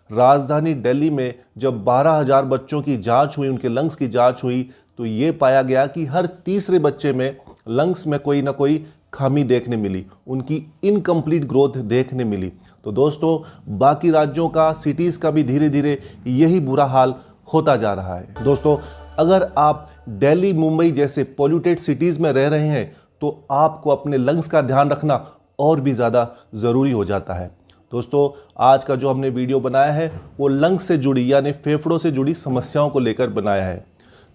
राजधानी दिल्ली में जब 12,000 बच्चों की जांच हुई, उनके लंग्स की जांच हुई, तो ये पाया गया कि हर तीसरे बच्चे में लंग्स में कोई ना कोई खामी देखने मिली, उनकी इनकम्प्लीट ग्रोथ देखने मिली। तो दोस्तों, बाकी राज्यों का, सिटीज़ का भी धीरे धीरे यही बुरा हाल होता जा रहा है। दोस्तों, अगर आप दिल्ली, मुंबई जैसे पॉल्यूटेड सिटीज़ में रह रहे हैं तो आपको अपने लंग्स का ध्यान रखना और भी ज़्यादा ज़रूरी हो जाता है। दोस्तों, आज का जो हमने वीडियो बनाया है वो लंग्स से जुड़ी यानी फेफड़ों से जुड़ी समस्याओं को लेकर बनाया है।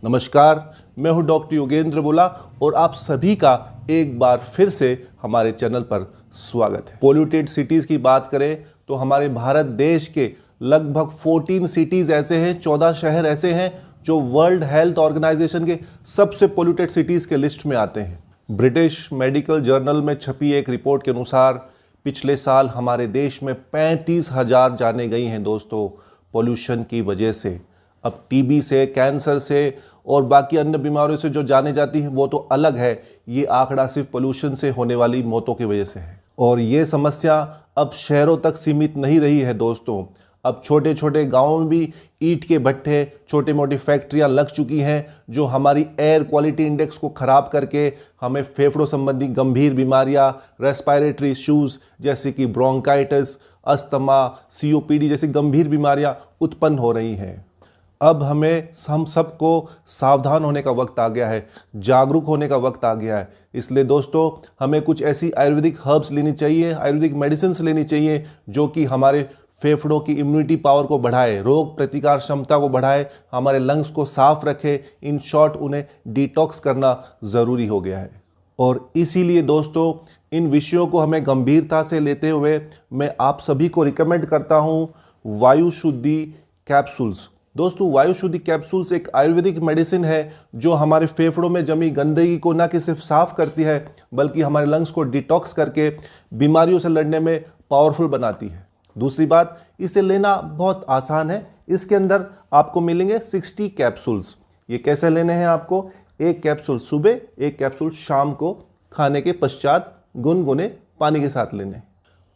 नमस्कार, मैं हूं डॉक्टर योगेंद्र बोला और आप सभी का एक बार फिर से हमारे चैनल पर स्वागत है। पॉल्यूटेड सिटीज़ की बात करें तो हमारे भारत देश के लगभग 14 सिटीज़ ऐसे हैं, 14 शहर ऐसे हैं जो वर्ल्ड हेल्थ ऑर्गेनाइजेशन के सबसे पॉल्यूटेड सिटीज़ के लिस्ट में आते हैं। ब्रिटिश मेडिकल जर्नल में छपी एक रिपोर्ट के अनुसार पिछले साल हमारे देश में 35,000 जाने गई हैं दोस्तों, पॉल्यूशन की वजह से। अब टीबी से, कैंसर से और बाकी अन्य बीमारियों से जो जाने जाती हैं वो तो अलग है, ये आंकड़ा सिर्फ पॉल्यूशन से होने वाली मौतों की वजह से है। और ये समस्या अब शहरों तक सीमित नहीं रही है दोस्तों, अब छोटे छोटे गाँव में भी ईंट के भट्टे, छोटी मोटी फैक्ट्रियां लग चुकी हैं जो हमारी एयर क्वालिटी इंडेक्स को ख़राब करके हमें फेफड़ों संबंधी गंभीर बीमारियां, रेस्पिरेटरी इश्यूज़ जैसे कि ब्रोंकाइटिस, अस्थमा, सीओपीडी जैसी गंभीर बीमारियां उत्पन्न हो रही हैं। अब हम सबको सावधान होने का वक्त आ गया है, जागरूक होने का वक्त आ गया है। इसलिए दोस्तों, हमें कुछ ऐसी आयुर्वेदिक हर्ब्स लेनी चाहिए, आयुर्वेदिक मेडिसिन लेनी चाहिए जो कि हमारे फेफड़ों की इम्यूनिटी पावर को बढ़ाए, रोग प्रतिकार क्षमता को बढ़ाए, हमारे लंग्स को साफ रखे। इन शॉर्ट, उन्हें डिटॉक्स करना ज़रूरी हो गया है। और इसीलिए दोस्तों, इन विषयों को हमें गंभीरता से लेते हुए मैं आप सभी को रिकमेंड करता हूँ वायु शुद्धि कैप्सूल्स। दोस्तों, वायु शुद्धि कैप्सूल्स एक आयुर्वेदिक मेडिसिन है जो हमारे फेफड़ों में जमी गंदगी को न कि सिर्फ साफ करती है बल्कि हमारे लंग्स को डिटॉक्स करके बीमारियों से लड़ने में पावरफुल बनाती है। दूसरी बात, इसे लेना बहुत आसान है। इसके अंदर आपको मिलेंगे 60 कैप्सूल्स। ये कैसे लेने हैं आपको? एक कैप्सूल सुबह, एक कैप्सूल शाम को खाने के पश्चात गुनगुने पानी के साथ लेने।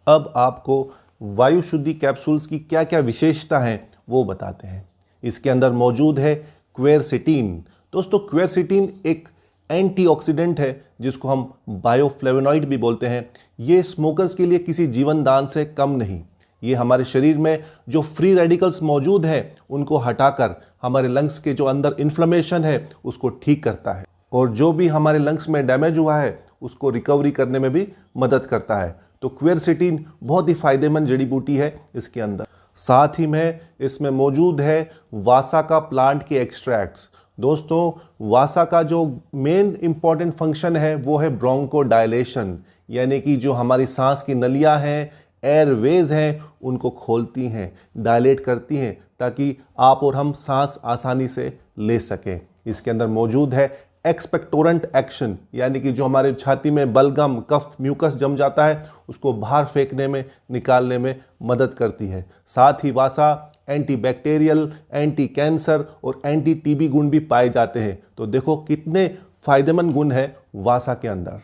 अब आपको वायु शुद्धि कैप्सूल्स की क्या क्या विशेषता हैं वो बताते हैं। इसके अंदर मौजूद है क्वेरसिटीन। दोस्तों, क्वेरसिटीन एक एंटीऑक्सीडेंट है जिसको हम बायोफ्लेवोनॉइड भी बोलते हैं। ये स्मोकर्स के लिए किसी जीवन दान से कम नहीं। ये हमारे शरीर में जो फ्री रेडिकल्स मौजूद हैं उनको हटाकर हमारे लंग्स के जो अंदर इन्फ्लेमेशन है उसको ठीक करता है और जो भी हमारे लंग्स में डैमेज हुआ है उसको रिकवरी करने में भी मदद करता है। तो क्वेरसिटीन बहुत ही फायदेमंद जड़ी बूटी है इसके अंदर। साथ ही में इसमें मौजूद है वासा का प्लांट के एक्सट्रैक्ट्स। दोस्तों, वासा का जो मेन इंपॉर्टेंट फंक्शन है वो है ब्रोंकोडायलेशन, यानी कि जो हमारी सांस की नलियां हैं, एयरवेज हैं, उनको खोलती हैं, डायलेट करती हैं ताकि आप और हम सांस आसानी से ले सकें। इसके अंदर मौजूद है एक्सपेक्टोरेंट एक्शन, यानी कि जो हमारे छाती में बलगम, कफ, म्यूकस जम जाता है उसको बाहर फेंकने में, निकालने में मदद करती है। साथ ही वासा एंटीबैक्टीरियल, एंटी कैंसर और एंटी टीबी गुण भी पाए जाते हैं। तो देखो कितने फायदेमंद गुण है वासा के अंदर।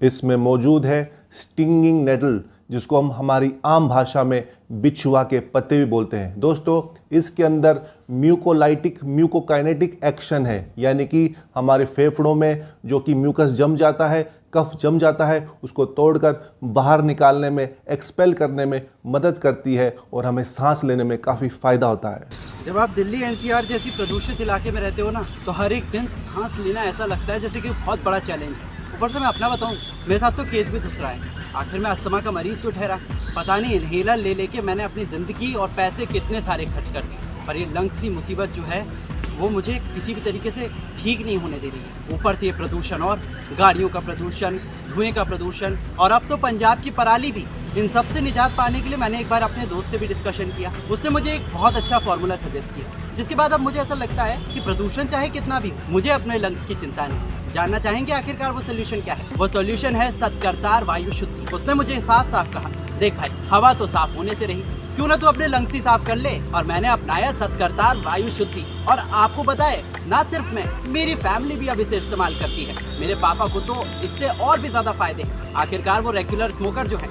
इसमें मौजूद है स्टिंगिंग नेडल, जिसको हम हमारी आम भाषा में बिच्छुआ के पत्ते भी बोलते हैं। दोस्तों, इसके अंदर म्यूकोलाइटिक, म्यूकोकाइनेटिक एक्शन है, यानी कि हमारे फेफड़ों में जो कि म्यूकस जम जाता है, कफ जम जाता है, उसको तोड़कर बाहर निकालने में, एक्सपेल करने में मदद करती है और हमें सांस लेने में काफ़ी फ़ायदा होता है। जब आप दिल्ली एनसीआर जैसी प्रदूषित इलाके में रहते हो ना, तो हर एक दिन सांस लेना ऐसा लगता है जैसे कि बहुत बड़ा चैलेंज है। ऊपर से मैं अपना बताऊं, मेरे साथ तो केस भी दूसरा है। आखिर में अस्थमा का मरीज जो ठहरा, पता नहीं इन्हेलर ले लेके मैंने अपनी ज़िंदगी और पैसे कितने सारे खर्च कर दिए, पर ये लंग्स की मुसीबत जो है वो मुझे किसी भी तरीके से ठीक नहीं होने दे रही है। ऊपर से ये प्रदूषण और गाड़ियों का प्रदूषण, धुएं का प्रदूषण और अब तो पंजाब की पराली भी। इन सब से निजात पाने के लिए मैंने एक बार अपने दोस्त से भी डिस्कशन किया। उसने मुझे एक बहुत अच्छा फॉर्मूला सजेस्ट किया, जिसके बाद अब मुझे ऐसा लगता है कि प्रदूषण चाहे कितना भी हो, मुझे अपने लंग्स की चिंता नहीं। जानना चाहेंगे आखिरकार वो सोल्यूशन क्या है? वो सोल्यूशन है सतकर्तार वायु शुद्धि। उसने मुझे साफ साफ कहा, देख भाई, हवा तो साफ होने से रही, क्यों ना तू अपने लंग्स ही साफ कर ले। और मैंने अपनाया सतकर्तार वायु शुद्धि। और आपको बताए, ना सिर्फ मैं, मेरी फैमिली भी अब इसे इस्तेमाल करती है। मेरे पापा को तो इससे और भी ज्यादा फायदे हैं। आखिरकार वो रेगुलर स्मोकर जो है,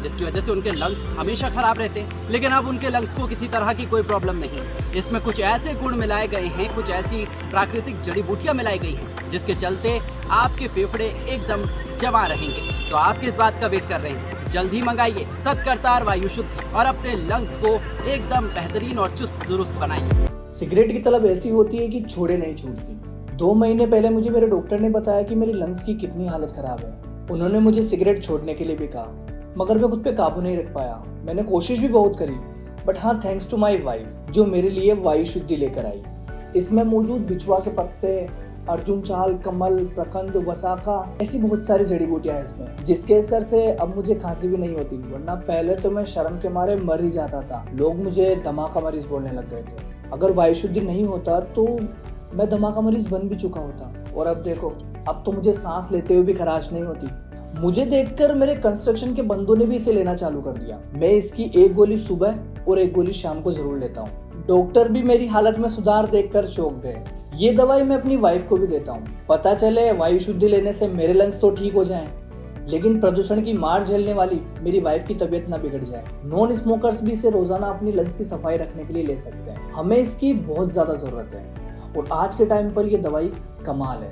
जिसकी वजह से उनके लंग्स हमेशा खराब रहते हैं। लेकिन अब उनके लंग्स को किसी तरह की कोई प्रॉब्लम नहीं। इसमें कुछ ऐसे गुण मिलाए गए हैं, कुछ ऐसी प्राकृतिक जड़ी बूटियां मिलाई गई हैं जिसके चलते आपके फेफड़े एकदम जमा रहेंगे। तो आप किस बात का वेट कर रहे हैं? जल्द ही मंगाइए सतकर्तार वायु शुद्धि और अपने लंग्स को एकदम बेहतरीन और चुस्त दुरुस्त बनाइए। सिगरेट की तलब ऐसी होती है कि छोड़े नहीं छूटती। 2 महीने पहले मुझे मेरे डॉक्टर ने बताया कि मेरी लंग्स की कितनी हालत खराब है। उन्होंने मुझे सिगरेट छोड़ने के लिए भी कहा, मगर मैं खुद पे काबू नहीं रख पाया। मैंने कोशिश भी बहुत करी, बट हाँ, थैंक्स टू माई वाइफ जो मेरे लिए वायु शुद्धि लेकर आई। इसमें मौजूद बिछुआ के पत्ते, अर्जुन चाल, कमल, प्रकंद, वसाका, ऐसी बहुत सारी जड़ी बूटियां हैं इसमें, जिसके असर से अब मुझे खांसी भी नहीं होती। वरना पहले तो मैं शर्म के मारे मर ही जाता था। लोग मुझे धमाका मरीज बोलने लग गए थे। अगर वायु शुद्धि नहीं होता तो मैं धमाका मरीज बन भी चुका होता। और अब देखो, अब तो मुझे सांस लेते हुए भी खराश नहीं होती। मुझे देखकर मेरे कंस्ट्रक्शन के बंदों ने भी इसे लेना चालू कर दिया। मैं इसकी 1 गोली सुबह और 1 गोली शाम को जरूर लेता हूँ। डॉक्टर भी मेरी हालत में सुधार देखकर चौंक गए। ये दवाई मैं अपनी वाइफ को भी देता हूँ। पता चले वायु शुद्धि लेने से मेरे लंग्स तो ठीक हो जाएं, लेकिन प्रदूषण की मार झेलने वाली मेरी वाइफ की तबीयत ना बिगड़ जाए। नॉन स्मोकर्स भी इसे रोजाना अपनी लंग्स की सफाई रखने के लिए ले सकते हैं। हमें इसकी बहुत ज्यादा जरूरत है और आज के टाइम पर यह दवाई कमाल है।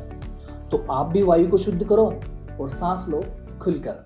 तो आप भी वायु को शुद्ध करो और सांस लो खुलकर।